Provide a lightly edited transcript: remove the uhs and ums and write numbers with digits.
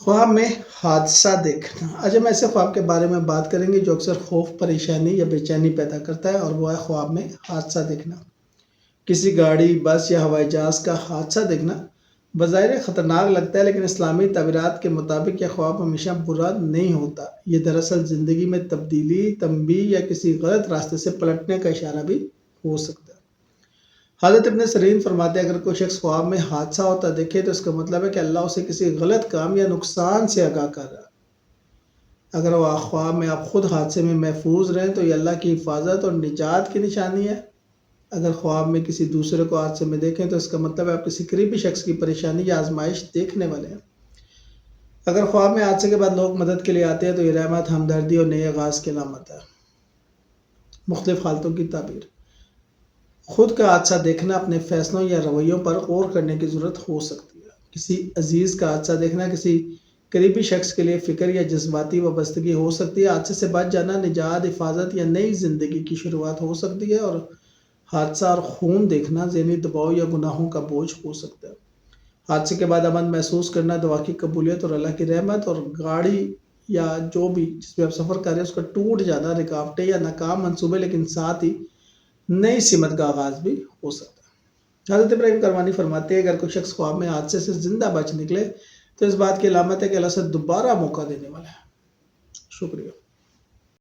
خواب میں حادثہ دیکھنا۔ آج ہم ایسے خواب کے بارے میں بات کریں گے جو اکثر خوف، پریشانی یا بے چینی پیدا کرتا ہے، اور وہ ہے خواب میں حادثہ دیکھنا۔ کسی گاڑی، بس یا ہوائی جہاز کا حادثہ دیکھنا بظاہر خطرناک لگتا ہے، لیکن اسلامی تعبیرات کے مطابق یہ خواب ہمیشہ برا نہیں ہوتا۔ یہ دراصل زندگی میں تبدیلی، تنبیہ یا کسی غلط راستے سے پلٹنے کا اشارہ بھی ہو سکتا ہے۔ حضرت ابن سیرین فرماتے ہیں اگر کوئی شخص خواب میں حادثہ ہوتا دیکھے تو اس کا مطلب ہے کہ اللہ اسے کسی غلط کام یا نقصان سے آگاہ کر رہا ہے۔ اگر وہ خواب میں آپ خود حادثے میں محفوظ رہیں تو یہ اللہ کی حفاظت اور نجات کی نشانی ہے۔ اگر خواب میں کسی دوسرے کو حادثے میں دیکھیں تو اس کا مطلب ہے آپ کسی قریبی شخص کی پریشانی یا آزمائش دیکھنے والے ہیں۔ اگر خواب میں حادثے کے بعد لوگ مدد کے لیے آتے ہیں تو یہ رحمت، ہمدردی اور نئے آغاز کی علامت ہے۔ مختلف حالتوں کی تعبیر۔ خود کا حادثہ دیکھنا اپنے فیصلوں یا رویوں پر غور کرنے کی ضرورت ہو سکتی ہے۔ کسی عزیز کا حادثہ دیکھنا کسی قریبی شخص کے لیے فکر یا جذباتی وابستگی ہو سکتی ہے۔ حادثے سے بچ جانا نجات، حفاظت یا نئی زندگی کی شروعات ہو سکتی ہے، اور حادثہ اور خون دیکھنا ذہنی دباؤ یا گناہوں کا بوجھ ہو سکتا ہے۔ حادثے کے بعد امن محسوس کرنا دعا کی قبولیت اور اللہ کی رحمت، اور گاڑی یا جو بھی جس میں آپ سفر کر رہے ہیں اس کا ٹوٹ جانا رکاوٹیں یا ناکام منصوبے، لیکن ساتھ ہی نئی سمت کا آغاز بھی ہو سکتا ہے۔ حضرت ابراہیم کروانی فرماتے ہیں اگر کوئی شخص خواب میں حادثے سے زندہ بچ نکلے تو اس بات کی علامت ہے کہ اللہ سے دوبارہ موقع دینے والا ہے۔ شکریہ۔